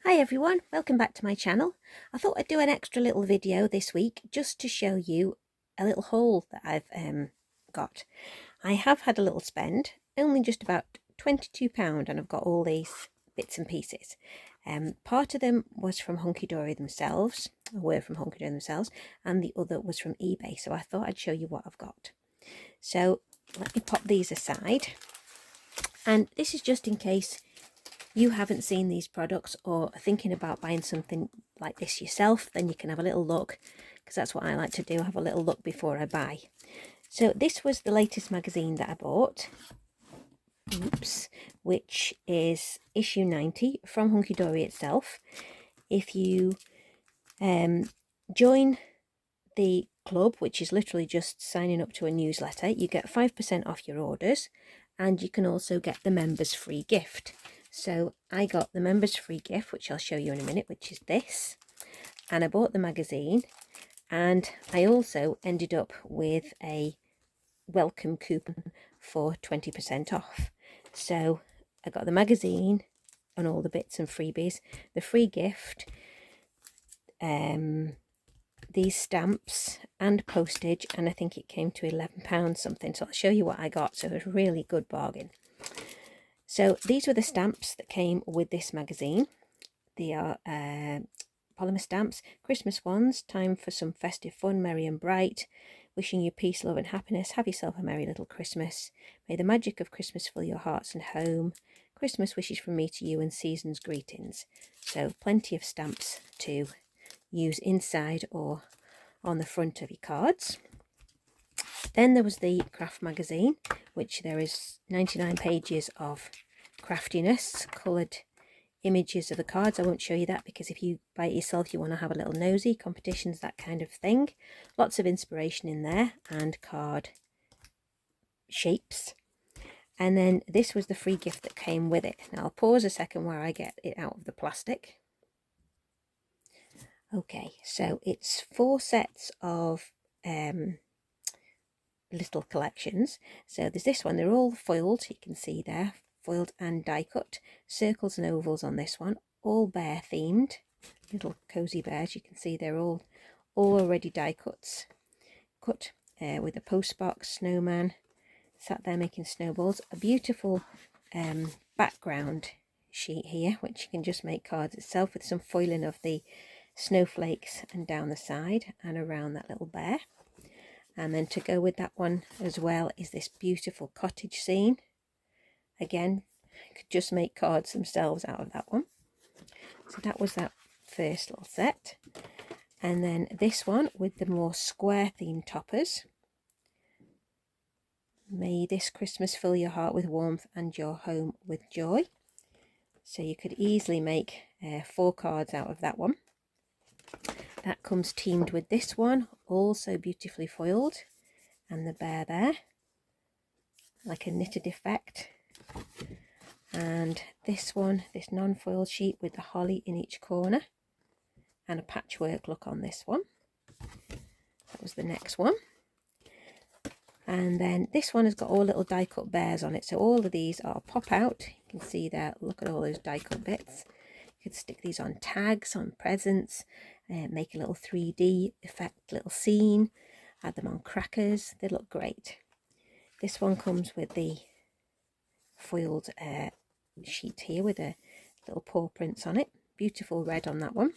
Hi everyone, welcome back to my channel. I thought I'd do an extra little video this week just to show you a little haul that I've got. I have had a little spend, only just about £22, and I've got all these bits and pieces. Part of them was from Hunkydory themselves, and the other was from eBay, so I thought I'd show you what I've got. So let me pop these aside, and this is just in case you haven't seen these products or are thinking about buying something like this yourself. Then you can have a little look, because that's what I like to do, have a little look before I buy. So this was the latest magazine that I bought, which is issue 90 from Hunkydory itself. If you join the club, which is literally just signing up to a newsletter, you get 5% off your orders, and you can also get the members free gift. So I got the members free gift, which I'll show you in a minute, which is this, and I bought the magazine, and I also ended up with a welcome coupon for 20% off. So I got the magazine and all the bits and freebies, the free gift, these stamps and postage, and I think it came to £11 something. So I'll show you what I got. So it was a really good bargain. So these were the stamps that came with this magazine. They are polymer stamps, Christmas ones, time for some festive fun, merry and bright, wishing you peace, love and happiness, have yourself a merry little Christmas, may the magic of Christmas fill your hearts and home, Christmas wishes from me to you and season's greetings. So plenty of stamps to use inside or on the front of your cards. Then there was the craft magazine, which there is 99 pages of craftiness, coloured images of the cards. I won't show you that because if you buy it yourself, you want to have a little nosy, competitions, that kind of thing. Lots of inspiration in there and card shapes. And then this was the free gift that came with it. Now I'll pause a second while I get it out of the plastic. Okay, so it's 4 sets of little collections. So there's this one, they're all foiled, you can see there, foiled and die cut, circles and ovals on this one, all bear themed, little cozy bears. You can see they're all already die cut with a post box, snowman sat there making snowballs, a beautiful background sheet here which you can just make cards itself with some foiling of the snowflakes and down the side and around that little bear. And then to go with that one as well is this beautiful cottage scene. Again, you could just make cards themselves out of that one. So that was that first little set. And then this one with the more square themed toppers. May this Christmas fill your heart with warmth and your home with joy. So you could easily make 4 cards out of that one. That comes teamed with this one, also beautifully foiled, and the bear there, like a knitted effect. And this one, this non-foiled sheet with the holly in each corner, and a patchwork look on this one. That was the next one. And then this one has got all little die cut bears on it, so all of these are pop out. You can see there, look at all those die cut bits. You could stick these on tags, on presents, make a little 3D effect, little scene, add them on crackers. They look great. This one comes with the foiled sheet here with a little paw prints on it. Beautiful red on that one.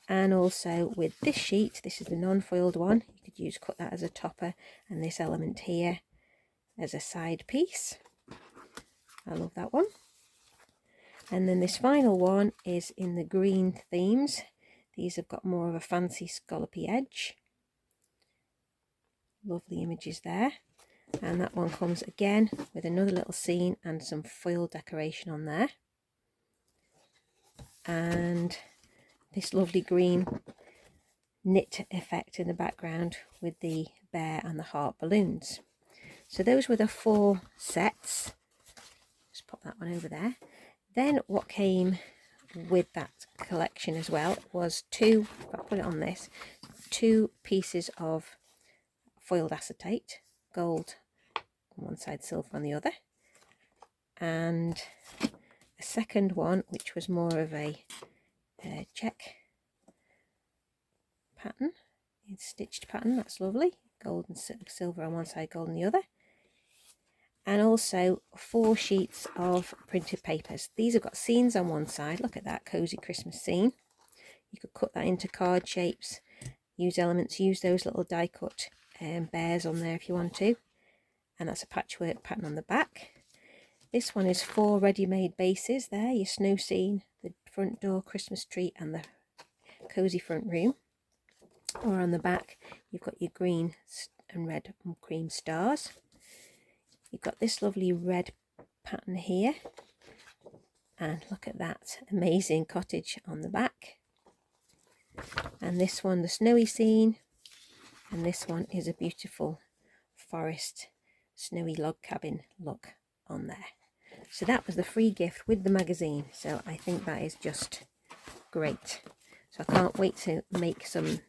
And also with this sheet, this is the non-foiled one. You could cut that as a topper, and this element here as a side piece. I love that one. And then this final one is in the green themes. These have got more of a fancy scallopy edge. Lovely images there. And that one comes again with another little scene and some foil decoration on there. And this lovely green knit effect in the background with the bear and the heart balloons. So those were the 4 sets. Just pop that one over there. Then what came with that collection as well was 2, if I put it on this, 2 pieces of foiled acetate, gold on one side, silver on the other, and a second one which was more of a check pattern, it's stitched pattern. That's lovely. Gold and silver on one side, gold on the other. And also 4 sheets of printed papers. These have got scenes on one side. Look at that cozy Christmas scene. You could cut that into card shapes, use elements, use those little die cut bears on there if you want to. And that's a patchwork pattern on the back. This one is 4 ready-made bases there, your snow scene, the front door, Christmas tree and the cozy front room. Or on the back you've got your green and red and cream stars. You've got this lovely red pattern here, and look at that amazing cottage on the back. And this one, the snowy scene, and this one is a beautiful forest snowy log cabin look on there. So that was the free gift with the magazine, so I think that is just great. So I can't wait to make some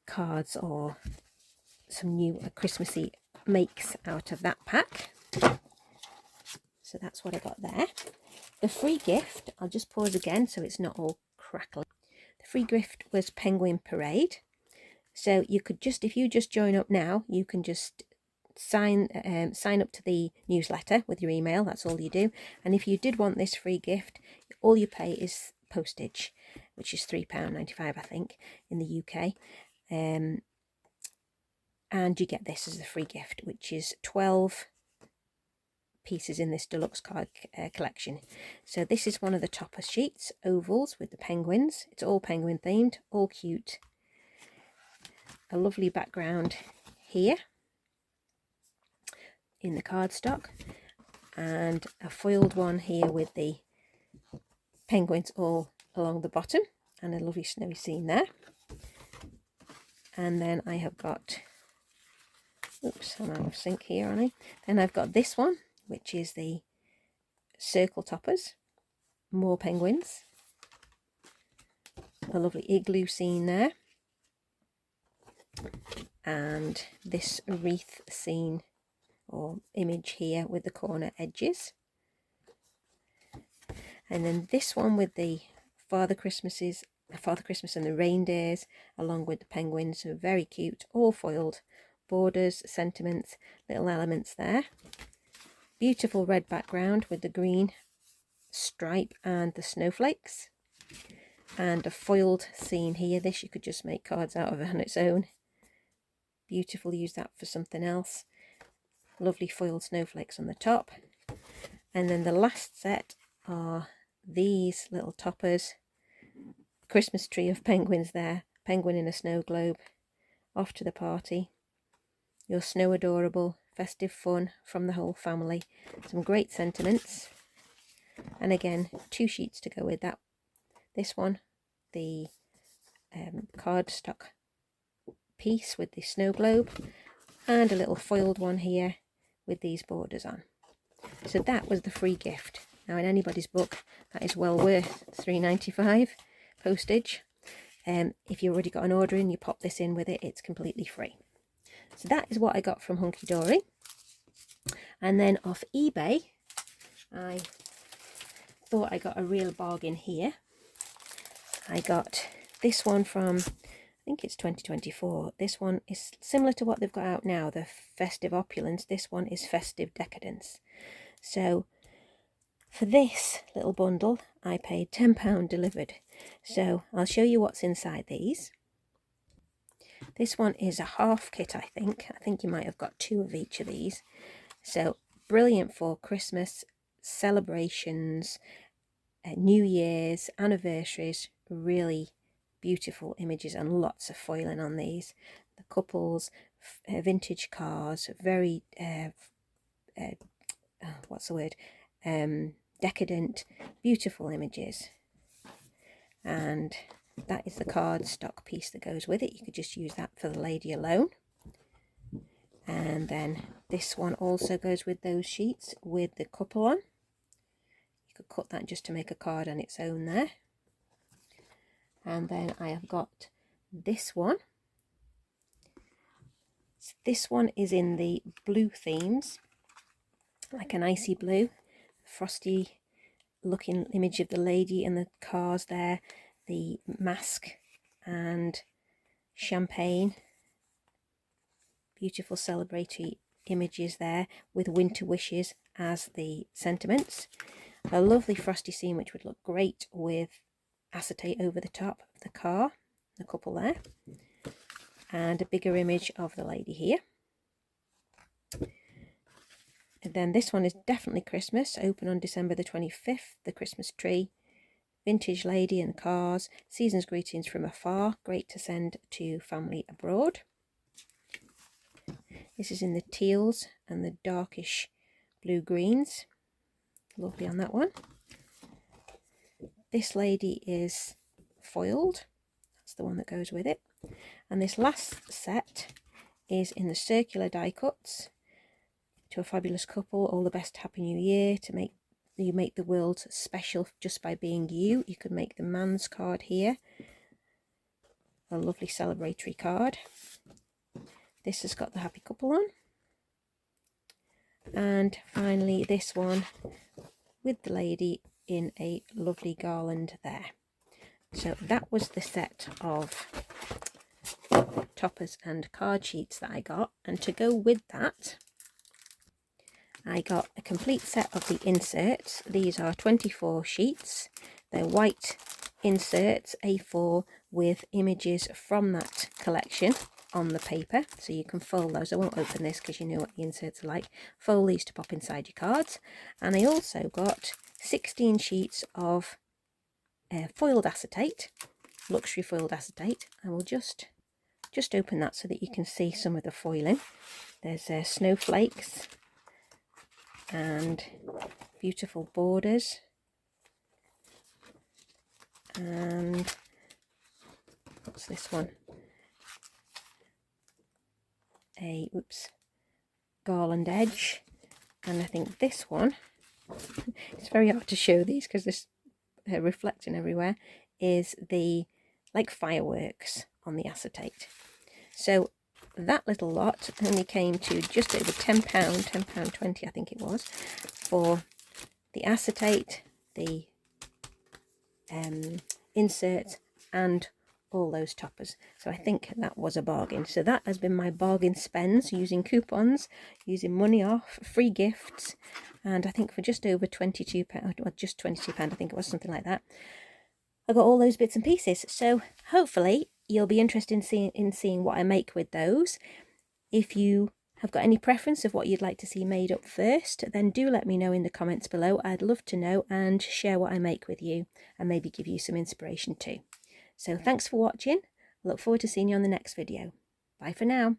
cards or some new Christmassy makes out of that pack. So that's what I got there. The free gift, I'll just pause again so it's not all crackly. The free gift was Penguin Parade. So you could just, if you just join up now, you can just sign up to the newsletter with your email. That's all you do. And if you did want this free gift, all you pay is postage, which is £3.95 I think in the UK. And you get this as a free gift, which is 12 pieces in this deluxe card collection. So this is one of the topper sheets, ovals with the penguins. It's all penguin themed, all cute. A lovely background here in the cardstock, and a foiled one here with the penguins all along the bottom, and a lovely snowy scene there. And then I have got, oops, I'm out of sync here, aren't I? Then I've got this one, which is the circle toppers, more penguins, a lovely igloo scene there, and this wreath scene or image here with the corner edges. And then this one with the Father Christmas and the reindeers along with the penguins, so very cute, all foiled, borders, sentiments, little elements there. Beautiful red background with the green stripe and the snowflakes, and a foiled scene here. This you could just make cards out of on its own. Beautiful, use that for something else. Lovely foiled snowflakes on the top. And then the last set are these little toppers. Christmas tree of penguins there, penguin in a snow globe, off to the party. Your snow adorable, festive fun from the whole family. Some great sentiments. And again, 2 sheets to go with that. This one, the cardstock piece with the snow globe, and a little foiled one here with these borders on. So that was the free gift. Now in anybody's book, that is well worth £3.95 postage. If you already got an order in, you pop this in with it, it's completely free. So that is what I got from Hunkydory. And then off eBay, I thought I got a real bargain here. I got this one from, I think it's 2024. This one is similar to what they've got out now, the Festive Opulence. This one is Festive Decadence. So for this little bundle, I paid £10 delivered. So I'll show you what's inside these. This one is a half kit, I think. I think you might have got 2 of each of these. So brilliant for Christmas, celebrations, New Year's, anniversaries. Really beautiful images and lots of foiling on these. The couples, vintage cars, very, what's the word? Decadent, beautiful images. And that is the cardstock piece that goes with it. You could just use that for the lady alone. And then this one also goes with those sheets with the couple on. You could cut that just to make a card on its own there. And then I have got this one. This one is in the blue themes, like an icy blue. frosty looking image of the lady and the cars there, the mask and champagne, beautiful celebratory images there with winter wishes as the sentiments. A lovely frosty scene which would look great with acetate over the top of the car, the couple there, and a bigger image of the lady here. And then this one is definitely Christmas, open on December the 25th, the Christmas tree, vintage lady and cars, season's greetings from afar, great to send to family abroad. This is in the teals and the darkish blue greens, lovely on that one. This lady is foiled, that's the one that goes with it. And this last set is in the circular die cuts. To a fabulous couple, all the best, happy new year. To make the world special just by being you. You could make the man's card here, a lovely celebratory card. This has got the happy couple on, and finally this one with the lady in a lovely garland there. So that was the set of toppers and card sheets that I got, and to go with that I got a complete set of the inserts. These are 24 sheets. They're white inserts, A4, with images from that collection on the paper. So you can fold those. I won't open this because you know what the inserts are like. Fold these to pop inside your cards. And I also got 16 sheets of foiled acetate, luxury foiled acetate. I will just open that so that you can see some of the foiling. There's snowflakes and beautiful borders, and what's this one, a garland edge. And I think this one, it's very hard to show these because this reflecting everywhere, is the like fireworks on the acetate. So that little lot only came to just over £10, £10.20 I think it was, for the acetate, the inserts and all those toppers. So I think that was a bargain. So that has been my bargain spends, using coupons, using money off, free gifts, and I think for just over £22, well, just £22 I think it was, something like that, I got all those bits and pieces. So hopefully you'll be interested in seeing what I make with those. If you have got any preference of what you'd like to see made up first, then do let me know in the comments below. I'd love to know and share what I make with you, and maybe give you some inspiration too. So thanks for watching. I look forward to seeing you on the next video. Bye for now.